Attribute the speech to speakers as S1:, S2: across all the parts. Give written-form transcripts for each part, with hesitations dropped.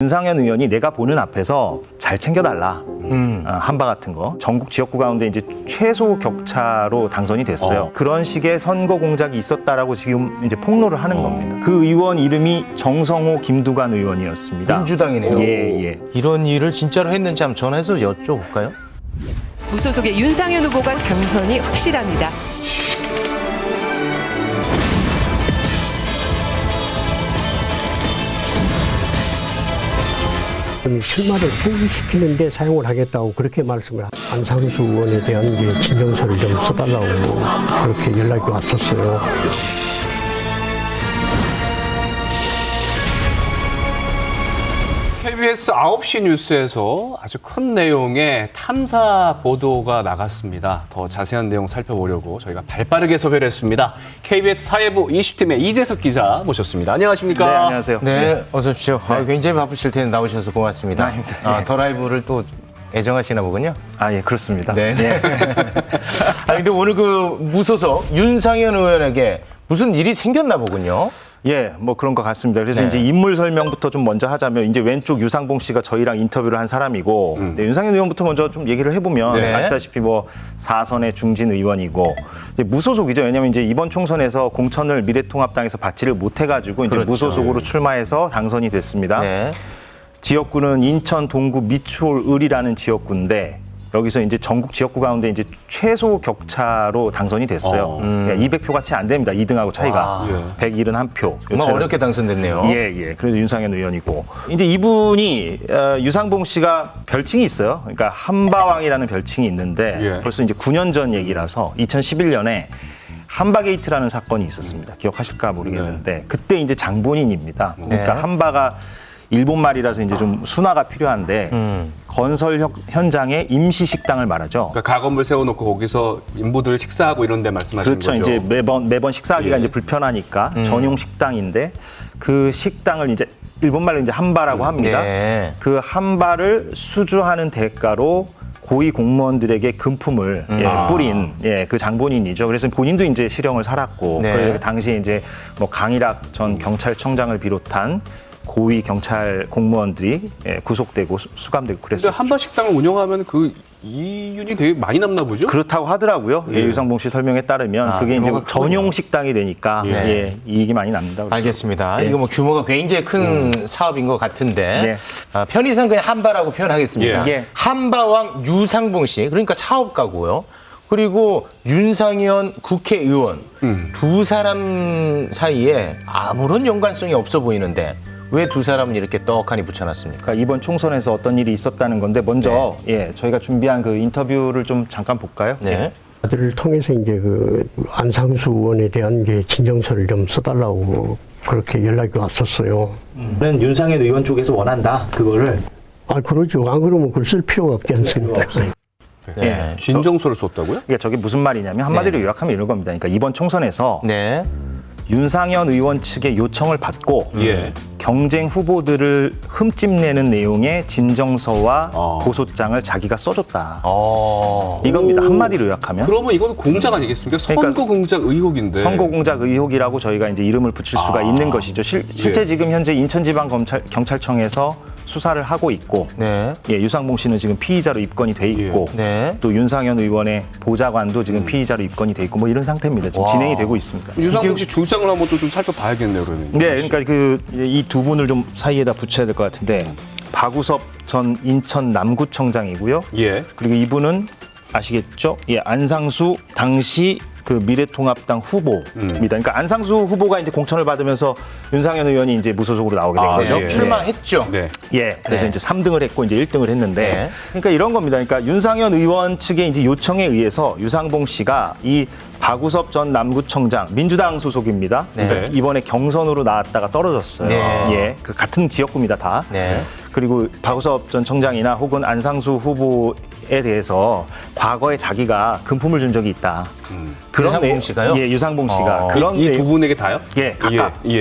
S1: 윤상현 의원이 내가 보는 앞에서 잘 챙겨달라. 한바 같은 거. 전국 지역구 가운데 이제 최소 격차로 당선이 됐어요. 그런 식의 선거 공작이 있었다라고 지금 이제 폭로를 하는 겁니다. 그 의원 이름이 정성호 김두관 의원이었습니다.
S2: 민주당이네요.
S1: 예.
S2: 이런 일을 진짜로 했는지 한번 전화해서 여쭤볼까요?
S3: 무소속의 윤상현 후보가 당선이 확실합니다.
S4: 출마를 포기시키는 데 사용을 하겠다고 그렇게 말씀을 안상수 의원에 대한 진정서를 좀 써달라고 그렇게 연락이 왔었어요.
S5: KBS 9시 뉴스에서 아주 큰 내용의 탐사 보도가 나갔습니다. 더 자세한 내용 살펴보려고 저희가 발빠르게 섭외를 했습니다. KBS 사회부 이슈팀의 이재석 기자 모셨습니다. 안녕하십니까?
S1: 네, 안녕하세요.
S2: 네, 어서 오십시오. 굉장히 바쁘실 텐데 나오셔서 고맙습니다. 더 라이브를 또 애정하시나 보군요.
S1: 예, 그렇습니다.
S2: 네. 근데 오늘 그 무소속 윤상현 의원에게 무슨 일이 생겼나 보군요.
S1: 예, 뭐 그런 것 같습니다. 그래서
S2: 네.
S1: 이제 인물 설명부터 좀 먼저 하자면 이제 왼쪽 유상봉 씨가 저희랑 인터뷰를 한 사람이고 네, 윤상현 의원부터 먼저 좀 얘기를 해보면
S2: 네.
S1: 아시다시피 뭐 4선의 중진 의원이고 이제 무소속이죠. 왜냐하면 이제 이번 총선에서 공천을 미래통합당에서 받지를 못해가지고 이제
S2: 그렇죠.
S1: 무소속으로 출마해서 당선이 됐습니다.
S2: 네.
S1: 지역구는 인천 동구 미추홀 을이라는 지역구인데 여기서 이제 전국 지역구 가운데 이제 최소 격차로 당선이 됐어요. 200표가 채 안 됩니다. 2등하고 차이가. 171표.
S2: 정말 어렵게 당선됐네요.
S1: 예. 그래서 윤상현 의원이고. 이제 이분이 유상봉 씨가 별칭이 있어요. 그러니까 한바왕이라는 별칭이 있는데 벌써 이제 9년 전 얘기라서 2011년에 한바게이트라는 사건이 있었습니다. 기억하실까 모르겠는데 그때 이제 장본인입니다. 그러니까
S2: 네.
S1: 한바가 일본 말이라서 이제 좀 순화가 필요한데 건설 현장에 임시 식당을 말하죠.
S5: 그러니까 가건물 세워놓고 거기서 인부들 식사하고 이런 데 말씀하시는
S1: 그렇죠.
S5: 거죠?
S1: 이제 매번 식사하기가 이제 불편하니까 전용 식당인데 그 식당을 이제 일본 말로 이제 한바라고 합니다.
S2: 네.
S1: 그 한바를 수주하는 대가로 고위 공무원들에게 금품을 뿌린 그 장본인이죠. 그래서 본인도 이제 실형을 살았고
S2: 네.
S1: 그래서 당시에 이제 뭐 강일학 전 경찰청장을 비롯한 고위 경찰 공무원들이 구속되고 수감되고
S5: 근데
S1: 그랬어요.
S5: 한바식당을 운영하면 그 이윤이 되게 많이 남나 보죠?
S1: 그렇다고 하더라고요. 유상봉 씨 설명에 따르면 그게 이제
S2: 규모가
S1: 전용 식당이 되니까 이익이 많이 납니다.
S2: 알겠습니다. 이거 뭐 규모가 굉장히 큰 사업인 것 같은데 편의상 그냥 한바라고 표현하겠습니다. 한바왕 유상봉 씨, 그러니까 사업가고요. 그리고 윤상현 국회의원 두 사람 사이에 아무런 연관성이 없어 보이는데 왜 두 사람은 이렇게 떡하니 붙여놨습니까?
S1: 그러니까 이번 총선에서 어떤 일이 있었다는 건데 먼저 저희가 준비한 그 인터뷰를 좀 잠깐 볼까요?
S2: 네.
S4: 아들을 통해서 이제 그 안상수 의원에 대한 진정서를 좀 써달라고 그렇게 연락이 왔었어요.
S1: 는 윤상현 의원 쪽에서 원한다. 그거를.
S4: 그러죠. 안 그러면 그걸 쓸 필요가 없지 않습니까?
S2: 네.
S5: 진정서를 썼다고요?
S1: 그러니까 저게 무슨 말이냐면 한마디로 요약하면 이런 겁니다. 그러니까 이번 총선에서
S2: 네.
S1: 윤상현 의원 측의 요청을 받고
S5: 예.
S1: 경쟁 후보들을 흠집내는 내용의 진정서와 고소장을 자기가 써줬다. 이겁니다. 한마디로 요약하면.
S5: 그러면 이건 공작 아니겠습니까? 선거 공작 의혹인데.
S1: 선거 공작 의혹이라고 저희가 이제 이름을 붙일 수가 있는 것이죠. 실제 지금 현재 인천지방경찰청에서 수사를 하고 있고, 유상봉 씨는 지금 피의자로 입건이 돼 있고, 또 윤상현 의원의 보좌관도 지금 피의자로 입건이 돼 있고, 뭐 이런 상태입니다. 지금 진행이 되고 있습니다.
S5: 유상봉 씨 주장을 한번 또 좀 살펴봐야겠네요, 그러면.
S1: 네, 그러니까 이 두 분을 좀 사이에다 붙여야 될 것 같은데 박우섭 전 인천 남구청장이고요. 그리고 이분은 아시겠죠? 안상수 당시 그 미래통합당 후보입니다. 그러니까 안상수 후보가 이제 공천을 받으면서 윤상현 의원이 이제 무소속으로 나오게 된 거죠.
S2: 출마했죠.
S1: 그래서 이제 3등을 했고 이제 1등을 했는데, 그러니까 이런 겁니다. 그러니까 윤상현 의원 측의 이제 요청에 의해서 유상봉 씨가 이 박우섭 전 남구청장 민주당 소속입니다. 그러니까 이번에 경선으로 나왔다가 떨어졌어요. 그 같은 지역구입니다, 다. 그리고 박우섭 전 청장이나 혹은 안상수 후보에 대해서 과거에 자기가 금품을 준 적이 있다.
S2: 유상봉 씨가요?
S1: 유상봉 씨가
S5: 이 두 분에게 다요?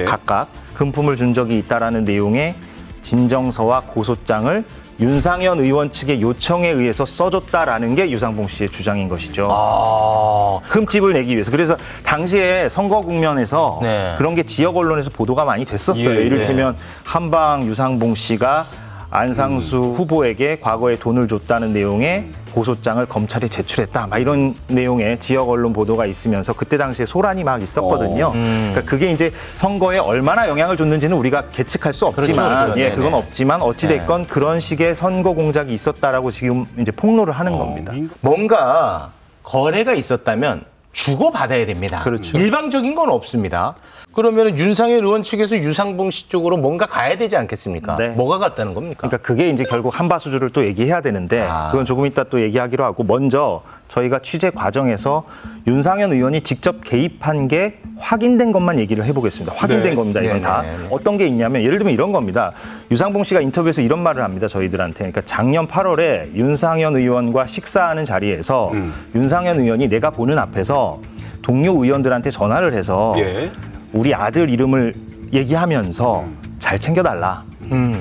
S1: 각각 금품을 준 적이 있다라는 내용의 진정서와 고소장을 윤상현 의원 측의 요청에 의해서 써줬다라는 게 유상봉 씨의 주장인 것이죠. 흠집을 내기 위해서. 그래서 당시에 선거 국면에서
S2: 네.
S1: 그런 게 지역 언론에서 보도가 많이 됐었어요.
S5: 예,
S1: 이를테면 한방 유상봉 씨가 안상수 후보에게 과거에 돈을 줬다는 내용의 고소장을 검찰에 제출했다. 막 이런 내용의 지역 언론 보도가 있으면서 그때 당시에 소란이 막 있었거든요. 그러니까 그게 이제 선거에 얼마나 영향을 줬는지는 우리가 계측할 수 없지만,
S2: 그렇죠.
S1: 예,
S2: 네네.
S1: 그건 없지만 어찌됐건 그런 식의 선거 공작이 있었다라고 지금 이제 폭로를 하는 겁니다.
S2: 뭔가 거래가 있었다면 주고받아야 됩니다.
S1: 그렇죠.
S2: 일방적인 건 없습니다. 그러면 윤상현 의원 측에서 유상봉 씨 쪽으로 뭔가 가야 되지 않겠습니까?
S1: 네.
S2: 뭐가 갔다는 겁니까?
S1: 그러니까 그게 이제 결국 한바수주를 또 얘기해야 되는데 그건 조금 이따 또 얘기하기로 하고 먼저 저희가 취재 과정에서 윤상현 의원이 직접 개입한 게 확인된 것만 얘기를 해보겠습니다. 확인된
S5: 네.
S1: 겁니다. 이건
S2: 네,
S1: 다.
S2: 네, 네.
S1: 어떤 게 있냐면 예를 들면 이런 겁니다. 유상봉 씨가 인터뷰에서 이런 말을 합니다. 저희들한테. 그러니까 작년 8월에 윤상현 의원과 식사하는 자리에서 윤상현 의원이 내가 보는 앞에서 동료 의원들한테 전화를 해서
S5: 예.
S1: 우리 아들 이름을 얘기하면서 잘 챙겨달라.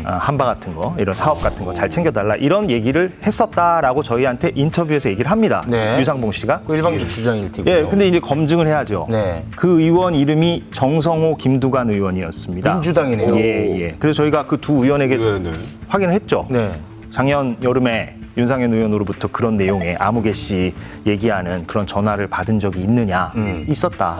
S1: 한바 같은 거, 이런 사업 같은 거 잘 챙겨달라. 이런 얘기를 했었다라고 저희한테 인터뷰에서 얘기를 합니다.
S2: 네.
S1: 유상봉 씨가.
S2: 그 일방적 주장일 테고요.
S1: 예, 근데 이제 검증을 해야죠.
S2: 네.
S1: 그 의원 이름이 정성호, 김두관 의원이었습니다.
S2: 민주당이네요.
S1: 예, 예. 그래서 저희가 그 두 의원에게
S5: 네, 네.
S1: 확인을 했죠.
S2: 네.
S1: 작년 여름에 윤상현 의원으로부터 그런 내용의 아무개 씨 얘기하는 그런 전화를 받은 적이 있느냐? 있었다.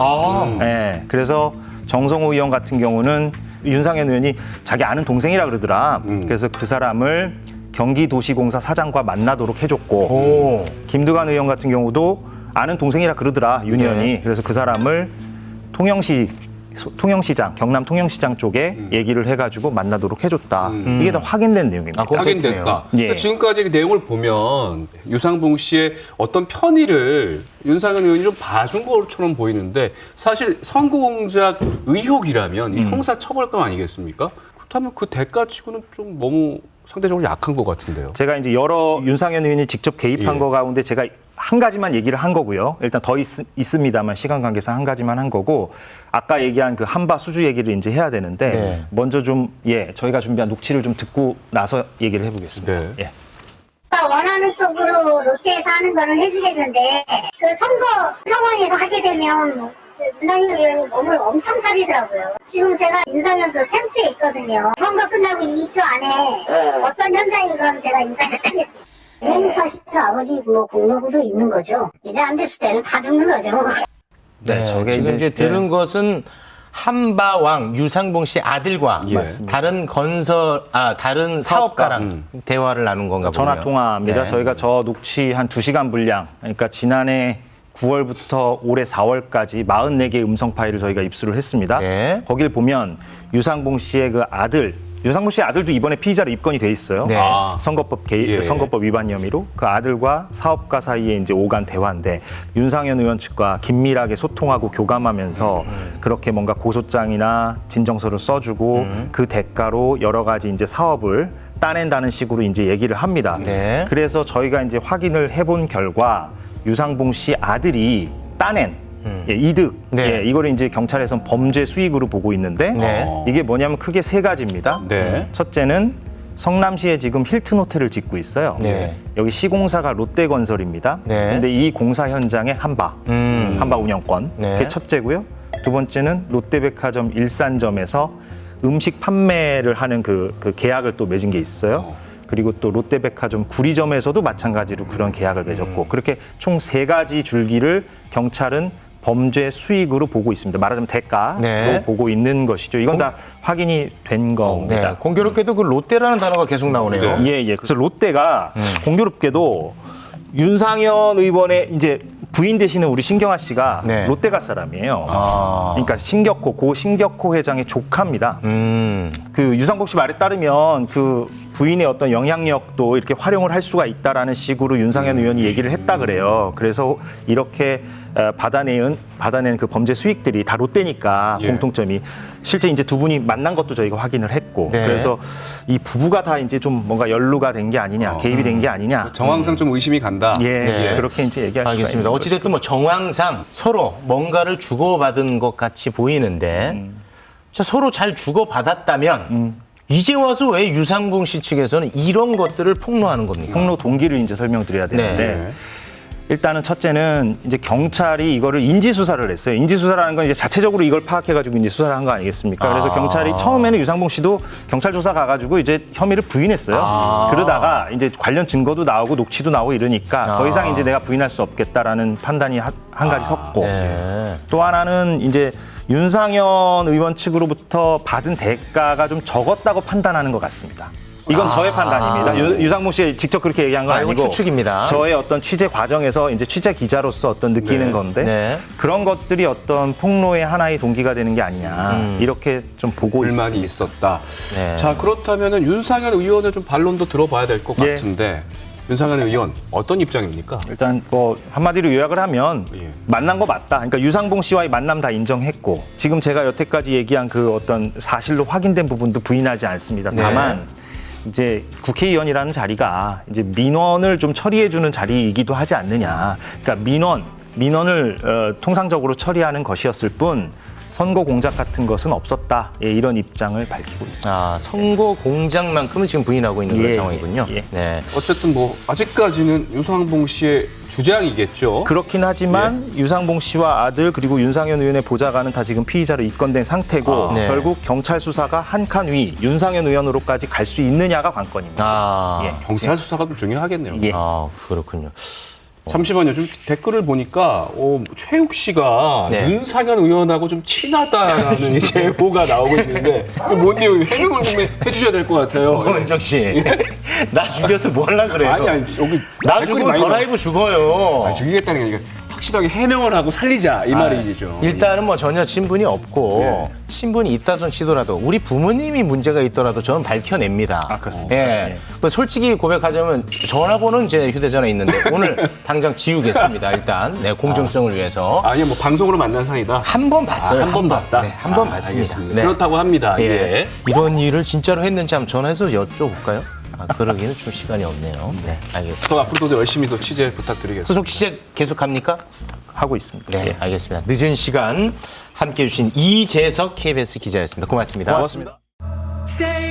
S1: 예, 그래서 정성호 의원 같은 경우는 윤상현 의원이 자기 아는 동생이라 그러더라. 그래서 그 사람을 경기도시공사 사장과 만나도록 해줬고
S2: 오.
S1: 김두관 의원 같은 경우도 아는 동생이라 그러더라. 윤 의원이.
S2: 네.
S1: 그래서 그 사람을 통영시장, 경남 통영시장 쪽에 얘기를 해가지고 만나도록 해줬다. 이게 다 확인된 내용입니다.
S2: 아, 그거
S5: 확인됐다.
S1: 예.
S5: 그러니까 지금까지 그 내용을 보면 유상봉 씨의 어떤 편의를 윤상현 의원이 좀 봐준 것처럼 보이는데 사실 선거 공작 의혹이라면 이 형사 처벌감 아니겠습니까? 그렇다면 그 대가치고는 좀 너무 상대적으로 약한 것 같은데요.
S1: 제가 이제 여러 윤상현 의원이 직접 개입한
S5: 예.
S1: 거 가운데 제가 한 가지만 얘기를 한 거고요. 일단 더 있습니다만 시간 관계상 한 가지만 한 거고 아까 얘기한 그 한바 수주 얘기를 이제 해야 되는데
S2: 네.
S1: 먼저 좀 저희가 준비한 녹취를 좀 듣고 나서 얘기를 해보겠습니다.
S5: 네.
S1: 예.
S6: 원하는 쪽으로 롯데에서 하는 거는 해주겠는데 그 선거 상황에서 하게 되면 그 윤상현 의원이 몸을 엄청 사리더라고요. 지금 제가 윤상현 그 캠프에 있거든요. 선거 끝나고 2주 안에 어떤 현장이건 제가 인사시키겠습니다. 사실 아버지 뭐 공로구도 있는 거죠. 이제 안 됐을 때는 다 죽는 거죠.
S2: 네,
S1: 저게
S2: 지금 이제 들은 것은 한바왕 유상봉 씨 아들과
S5: 예.
S2: 다른 사업가랑 대화를 나눈 건가 보네요.
S1: 전화 통화입니다.
S2: 네.
S1: 저희가 저 녹취 한 2시간 분량, 그러니까 지난해 9월부터 올해 4월까지 44개 음성 파일을 저희가 입수를 했습니다.
S2: 네.
S1: 거길 보면 유상봉 씨의 그 아들, 유상봉 씨의 아들도 이번에 피의자로 입건이 돼 있어요.
S2: 네.
S1: 선거법 위반 혐의로 그 아들과 사업가 사이에 이제 오간 대화인데 윤상현 의원 측과 긴밀하게 소통하고 교감하면서 그렇게 뭔가 고소장이나 진정서를 써주고 그 대가로 여러 가지 이제 사업을 따낸다는 식으로 이제 얘기를 합니다.
S2: 네.
S1: 그래서 저희가 이제 확인을 해본 결과 유상봉 씨 아들이 따낸 이득,
S2: 네.
S1: 이거를 이제 경찰에서는 범죄 수익으로 보고 있는데
S2: 네.
S1: 이게 뭐냐면 크게 세 가지입니다.
S5: 네.
S1: 첫째는 성남시에 지금 힐튼 호텔을 짓고 있어요.
S2: 네.
S1: 여기 시공사가 롯데건설입니다.
S2: 네.
S1: 근데 이 공사 현장에 한바 운영권.
S2: 네.
S1: 그게 첫째고요. 두 번째는 롯데백화점 일산점에서 음식 판매를 하는 그 계약을 또 맺은 게 있어요. 그리고 또 롯데백화점 구리점에서도 마찬가지로 그런 계약을 맺었고 그렇게 총 세 가지 줄기를 경찰은 범죄 수익으로 보고 있습니다. 말하자면 대가로
S2: 네.
S1: 보고 있는 것이죠. 이건 다 확인이 된 겁니다.
S2: 네. 공교롭게도 그 롯데라는 단어가 계속 나오네요.
S1: 예. 그래서 롯데가 공교롭게도 윤상현 의원의 이제 부인 되시는 우리 신경아 씨가
S2: 네.
S1: 롯데가 사람이에요. 그러니까 고 신격호 회장의 조카입니다. 그 유상복 씨 말에 따르면 그 부인의 어떤 영향력도 이렇게 활용을 할 수가 있다라는 식으로 윤상현 의원이 얘기를 했다 그래요. 그래서 이렇게 받아낸 그 범죄 수익들이 다 롯데니까
S5: 예.
S1: 공통점이 실제 이제 두 분이 만난 것도 저희가 확인을 했고
S2: 네.
S1: 그래서 이 부부가 다 이제 좀 뭔가 연루가 된 게 아니냐, 개입이 된 게 아니냐.
S5: 정황상 좀 의심이 간다.
S2: 네.
S1: 그렇게 이제 얘기할 수가
S2: 알겠습니다.
S1: 있는
S2: 어찌됐든 뭐 정황상 서로 뭔가를 주고받은 것 같이 보이는데 자, 서로 잘 주고받았다면 이제 와서 왜 유상봉 씨 측에서는 이런 것들을 폭로하는 겁니까?
S1: 폭로 동기를 이제 설명드려야 되는데
S5: 네.
S1: 일단은 첫째는 이제 경찰이 이거를 인지 수사를 했어요. 인지 수사라는 건 이제 자체적으로 이걸 파악해가지고 이제 수사를 한 거 아니겠습니까? 그래서 경찰이 처음에는 유상봉 씨도 경찰 조사 가가지고 이제 혐의를 부인했어요. 그러다가 이제 관련 증거도 나오고 녹취도 나오고 이러니까 더 이상 이제 내가 부인할 수 없겠다라는 판단이 한 가지 섰고
S2: 네.
S1: 또 하나는 이제 윤상현 의원 측으로부터 받은 대가가 좀 적었다고 판단하는 것 같습니다. 이건 저의 판단입니다. 유상봉 씨가 직접 그렇게 얘기한 건
S2: 이거
S1: 아니고
S2: 추측입니다.
S1: 저의 어떤 취재 과정에서 이제 취재 기자로서 어떤 느끼는 건데
S2: 네.
S1: 그런 것들이 어떤 폭로의 하나의 동기가 되는 게 아니냐 이렇게 좀 보고
S5: 불만이
S1: 있습니다.
S5: 있었다.
S2: 네.
S5: 자, 그렇다면은 윤상현 의원의 좀 반론도 들어봐야 될 것
S1: 예.
S5: 같은데 윤상현 의원 어떤 입장입니까?
S1: 일단 뭐 한마디로 요약을 하면
S5: 예.
S1: 만난 거 맞다. 그러니까 유상봉 씨와의 만남 다 인정했고 지금 제가 여태까지 얘기한 그 어떤 사실로 확인된 부분도 부인하지 않습니다.
S2: 네.
S1: 다만 이제 국회의원이라는 자리가 이제 민원을 좀 처리해주는 자리이기도 하지 않느냐. 그러니까 민원을 통상적으로 처리하는 것이었을 뿐 선거 공작 같은 것은 없었다. 예, 이런 입장을 밝히고 있습니다.
S2: 선거 공작만큼은 지금 부인하고 있는 그런
S1: 예,
S2: 상황이군요.
S1: 예.
S2: 네.
S5: 어쨌든 뭐 아직까지는 유상봉 씨의 주장이겠죠.
S1: 그렇긴 하지만 유상봉 씨와 아들 그리고 윤상현 의원의 보좌관은 다 지금 피의자로 입건된 상태고
S2: 네.
S1: 결국 경찰 수사가 한 칸 위 윤상현 의원으로까지 갈 수 있느냐가 관건입니다. 예.
S5: 경찰 수사가 좀 중요하겠네요.
S1: 예.
S2: 그렇군요.
S5: 잠시만요. 좀 댓글을 보니까 최욱 씨가
S2: 네.
S5: 윤상현 의원하고 좀 친하다라는 제보가 나오고 있는데 이거 뭔 내용이에요? 해명을 좀 해주셔야 될 것 같아요.
S2: 원정 씨, 나 죽여서 뭐 하려 그래요?
S5: 아니 여기
S2: 나
S5: 댓글이
S2: 죽으면
S5: 많이
S2: 더
S5: 나와.
S2: 라이브 죽어요.
S5: 죽이겠다는 게 아니라 확실하게 해명을 하고 살리자 이 말이죠.
S2: 일단은 뭐 전혀 친분이 없고 친분이 있다 손 치더라도 우리 부모님이 문제가 있더라도 저는 밝혀냅니다.
S1: 그렇습니까?
S2: 예. 솔직히 고백하자면 전화번호는 제 휴대전화에 있는데 오늘 당장 지우겠습니다. 일단 공정성을 위해서
S5: 아니 뭐 방송으로 만난 사이다.
S2: 한 번 봤어요.
S5: 한 번 봤다.
S2: 네, 한 번 봤습니다.
S5: 알겠습니다.
S2: 네.
S5: 그렇다고 합니다.
S2: 예.
S5: 예.
S2: 이런 일을 진짜로 했는지 한번 전화해서 여쭤볼까요? 그러기는 좀 시간이 없네요. 네, 알겠습니다.
S5: 또 앞으로도 열심히 또 취재 부탁드리겠습니다.
S2: 후속 취재 계속 합니까?
S1: 하고 있습니다.
S2: 네,
S1: 예.
S2: 알겠습니다. 늦은 시간 함께해 주신 이재석 KBS 기자였습니다. 고맙습니다.
S5: 고맙습니다.
S7: Stay